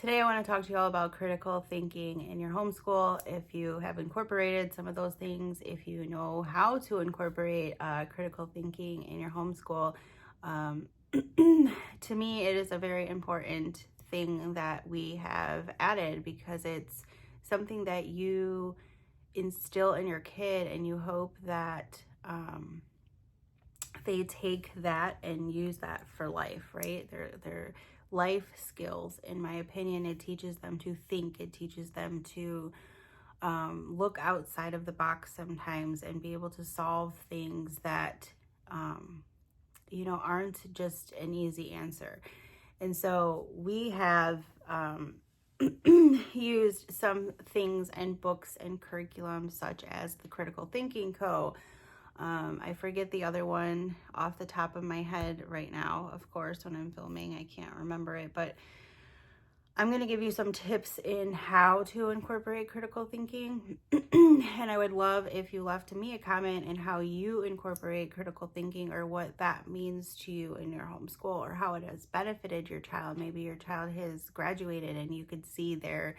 Today I want to talk to you all about critical thinking in your homeschool. If you have incorporated some of those things, if you know how to incorporate critical thinking in your homeschool, to me it is a very important thing that we have added because it's something that you instill in your kid and you hope that they take that and use that for life, right? They're life skills, in my opinion. It teaches them to think. It teaches them to look outside of the box sometimes and be able to solve things that, aren't just an easy answer. And so we have used some things and books and curriculum such as the Critical Thinking Co. I forget the other one off the top of my head right now. Of course, when I'm filming, I can't remember it, but I'm going to give you some tips in how to incorporate critical thinking. And I would love if you left me a comment in how you incorporate critical thinking or what that means to you in your homeschool or how it has benefited your child. Maybe your child has graduated and you could see their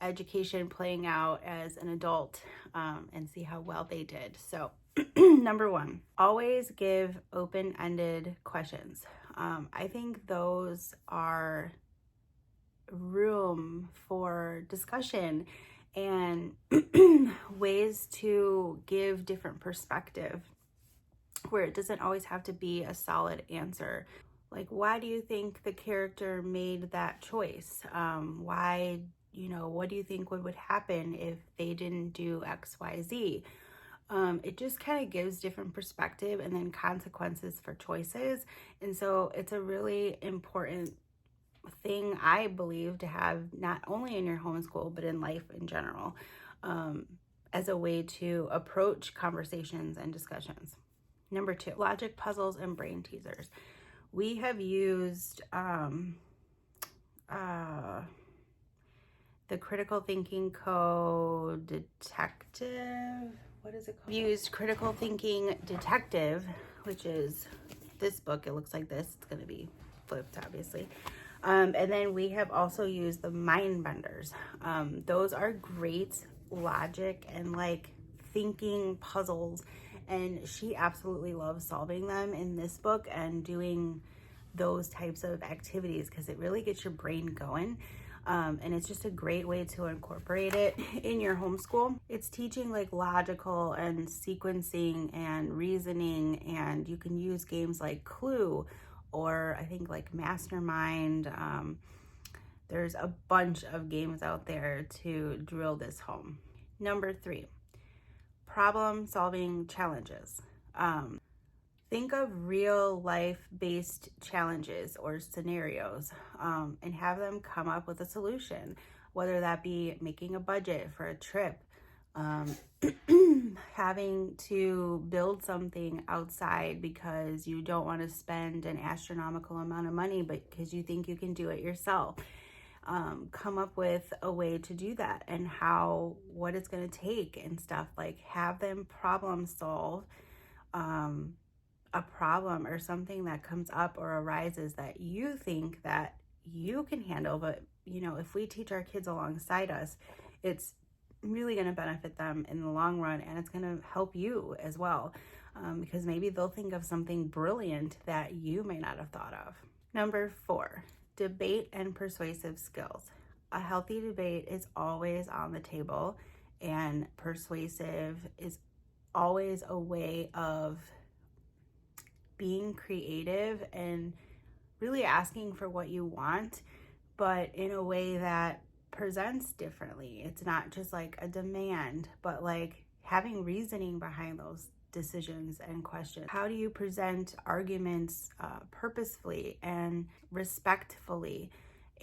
education playing out as an adult and see how well they did. So number one, always give open-ended questions. I think those are room for discussion and ways to give different perspective where it doesn't always have to be a solid answer. Like, why do you think the character made that choice? Why, what do you think would happen if they didn't do X, Y, Z? It just kind of gives different perspective and then consequences for choices. And so it's a really important thing, I believe, to have not only in your homeschool, but in life in general, as a way to approach conversations and discussions. Number two, logic puzzles and brain teasers. We have used the Critical Thinking Co. Detective. What is it called? Used Critical Thinking Detective, which is this book. It looks like this. It's going to be flipped, obviously. And then we have also used the Mind Benders. Those are great logic and thinking puzzles. And she absolutely loves solving them in this book and doing those types of activities because it really gets your brain going. And it's just a great way to incorporate it in your homeschool. It's teaching logical and sequencing and reasoning, and you can use games like Clue or I think Mastermind. There's a bunch of games out there to drill this home. Number three, problem solving challenges. Think of real life based challenges or scenarios and have them come up with a solution, whether that be making a budget for a trip, having to build something outside because you don't want to spend an astronomical amount of money, but because you think you can do it yourself. Come up with a way to do that and what it's going to take and stuff. Have them problem solve a problem or something that comes up or arises that you think that you can handle. But if we teach our kids alongside us, it's really going to benefit them in the long run, and it's going to help you as well, because maybe they'll think of something brilliant that you may not have thought of. Number four, debate and persuasive skills. A healthy debate is always on the table, and persuasive is always a way of being creative and really asking for what you want, but in a way that presents differently. It's not just a demand, but having reasoning behind those decisions and questions. How do you present arguments purposefully and respectfully?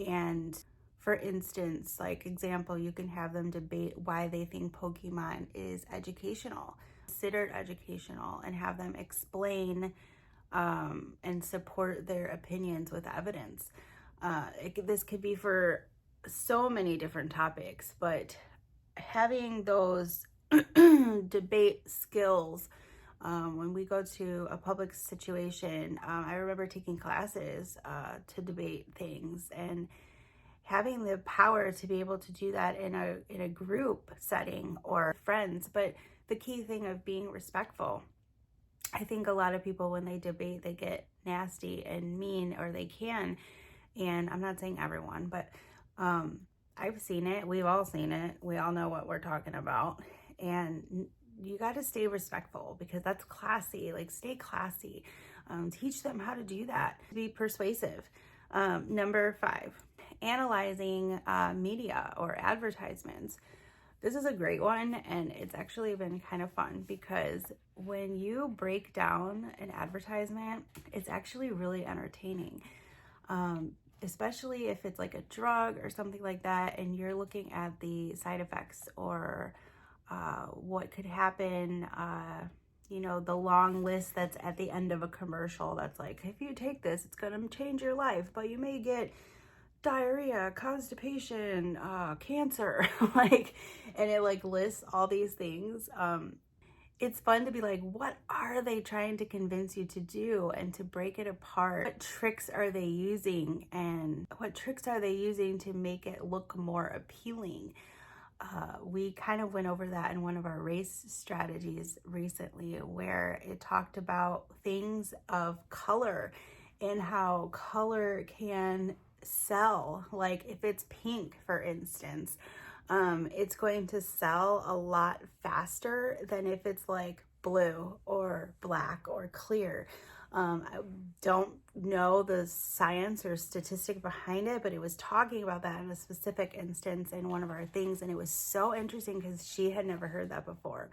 And for instance, example, you can have them debate why they think Pokemon is considered educational, and have them explain and support their opinions with evidence. This could be for so many different topics, but having those debate skills When we go to a public situation, I remember taking classes to debate things and having the power to be able to do that in a group setting or friends. But the key thing of being respectful. I think a lot of people, when they debate, they get nasty and mean, or they can. And I'm not saying everyone, but I've seen it. We've all seen it. We all know what we're talking about. And you got to stay respectful, because that's classy. Like, stay classy. Teach them how to do that. Be persuasive. Number 5, analyzing media or advertisements. This is a great one, and it's actually been kind of fun, because when you break down an advertisement, it's actually really entertaining. Especially if it's like a drug or something like that, and you're looking at the side effects or what could happen, the long list that's at the end of a commercial that's like, if you take this, it's going to change your life, but you may get diarrhea, constipation, cancer, and it lists all these things. It's fun to be like, what are they trying to convince you to do, and to break it apart? What tricks are they using, and what tricks are they using to make it look more appealing? We kind of went over that in one of our race strategies recently, where it talked about things of color and how color can sell. Like, if it's pink, for instance, it's going to sell a lot faster than if it's like blue or black or clear. I don't know the science or statistic behind it, but it was talking about that in a specific instance in one of our things, and it was so interesting because she had never heard that before.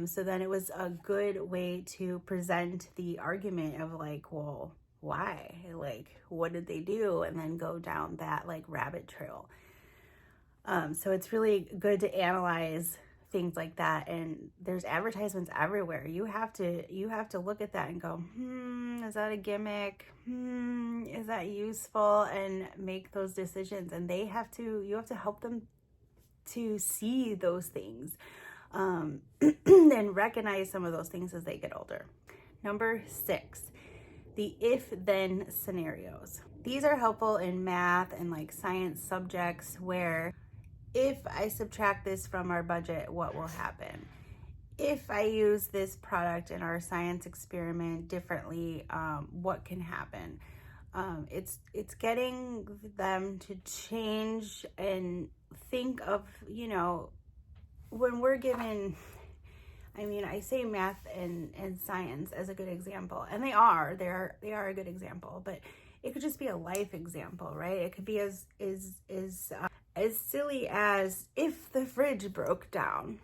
So then it was a good way to present the argument of like, well, why? Like, what did they do? And then go down that like rabbit trail. So it's really good to analyze things like that. And there's advertisements everywhere. You have to look at that and go, is that a gimmick? Is that useful? And make those decisions. And you have to help them to see those things, and recognize some of those things as they get older. Number 6, the if-then scenarios. These are helpful in math and like science subjects, where if I subtract this from our budget, what will happen? If I use this product in our science experiment differently, what can happen? It's getting them to change and think of, when we're given, I say math and science as a good example, and they are a good example, but it could just be a life example, right? It could be as silly as, if the fridge broke down,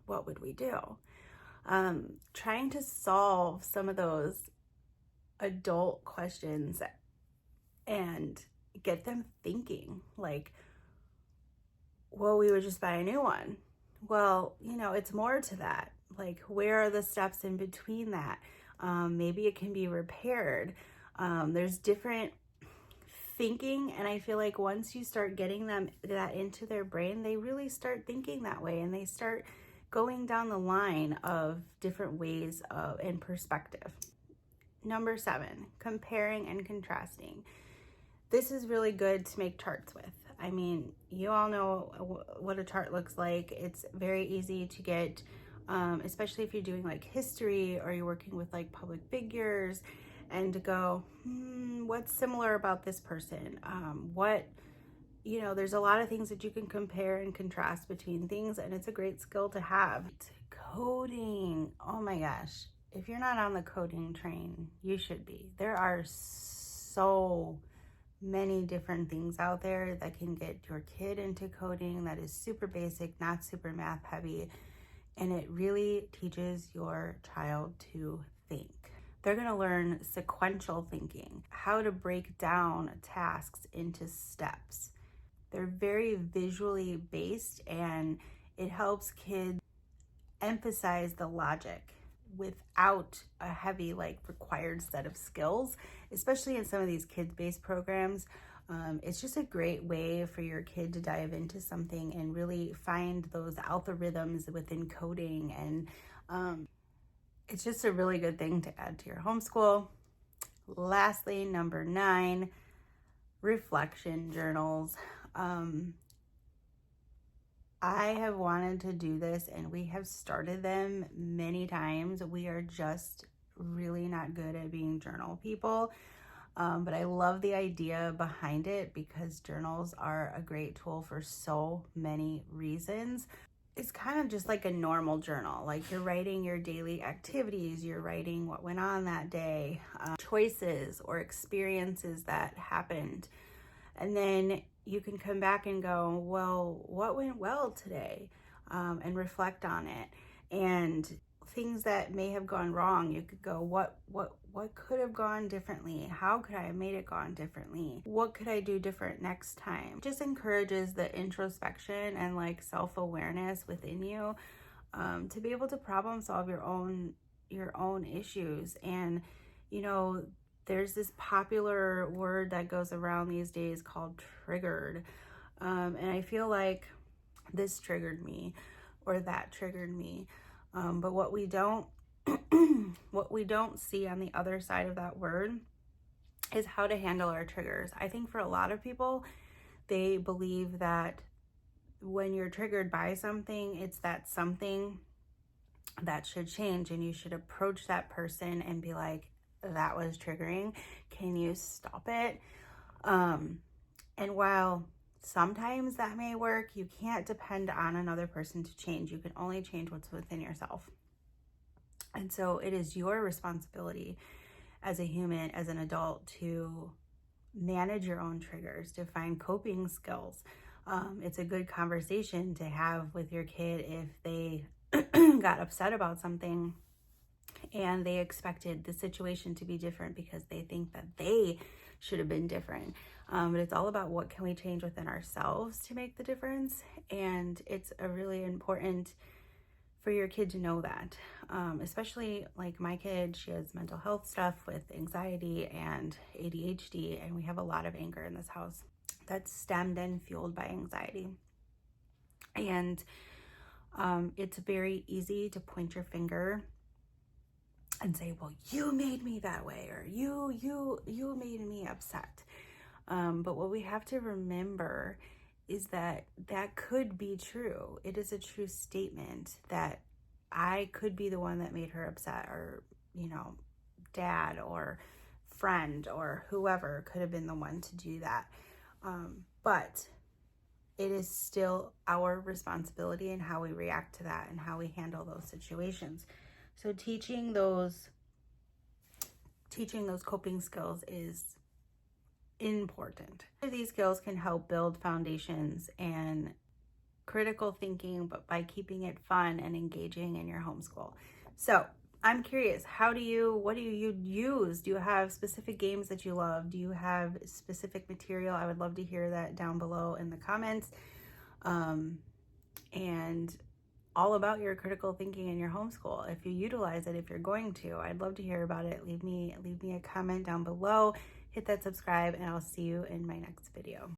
what would we do? Trying to solve some of those adult questions and get them thinking, like, well, we would just buy a new one. Well, it's more to that. Like, where are the steps in between that? Maybe it can be repaired. There's different thinking, and I feel like once you start getting them that into their brain, they really start thinking that way, and they start going down the line of different ways of and perspective. Number 7, comparing and contrasting. This is really good to make charts with. You all know what a chart looks like. It's very easy to get, especially if you're doing like history or you're working with like public figures, and to go, what's similar about this person? There's a lot of things that you can compare and contrast between things, and it's a great skill to have. Coding. Oh my gosh. If you're not on the coding train, you should be. There are so many different things out there that can get your kid into coding that is super basic, not super math heavy, and it really teaches your child to think. They're going to learn sequential thinking, how to break down tasks into steps. They're very visually based, and it helps kids emphasize the logic without a heavy required set of skills, especially in some of these kids-based programs. It's just a great way for your kid to dive into something and really find those algorithms within coding. And It's just a really good thing to add to your homeschool. Lastly, number 9, reflection journals. I have wanted to do this and we have started them many times. We are just really not good at being journal people. But I love the idea behind it because journals are a great tool for so many reasons. It's kind of just like a normal journal. Like you're writing your daily activities, you're writing what went on that day, choices or experiences that happened. And then you can come back and go, well, what went well today? And reflect on it. And things that may have gone wrong, you could go, what could have gone differently? How could I have made it gone differently? What could I do different next time? It just encourages the introspection and like self-awareness within you, to be able to problem solve your own issues. And there's this popular word that goes around these days called triggered. And I feel like this triggered me or that triggered me. But what we don't see on the other side of that word is how to handle our triggers. I think for a lot of people, they believe that when you're triggered by something, it's that something that should change, and you should approach that person and be like, that was triggering. Can you stop it? And while sometimes that may work, you can't depend on another person to change. You can only change what's within yourself. And so it is your responsibility as a human, as an adult, to manage your own triggers, to find coping skills. It's a good conversation to have with your kid if they got upset about something and they expected the situation to be different because they think that they should have been different. But it's all about what can we change within ourselves to make the difference. And it's a really important for your kid to know that, especially like my kid, she has mental health stuff with anxiety and ADHD, and we have a lot of anger in this house that's stemmed and fueled by anxiety. And it's very easy to point your finger and say, well, you made me that way, or you made me upset. But what we have to remember is that that could be true. It is a true statement that I could be the one that made her upset, or, dad or friend or whoever could have been the one to do that. But it is still our responsibility in how we react to that and how we handle those situations. So teaching those coping skills is important. These skills can help build foundations and critical thinking, but by keeping it fun and engaging in your homeschool. So I'm curious, what do you use? Do you have specific games that you love? Do you have specific material? I would love to hear that down below in the comments. And all about your critical thinking in your homeschool. If you utilize it, if you're going to, I'd love to hear about it. Leave me a comment down below. Hit that subscribe, and I'll see you in my next video.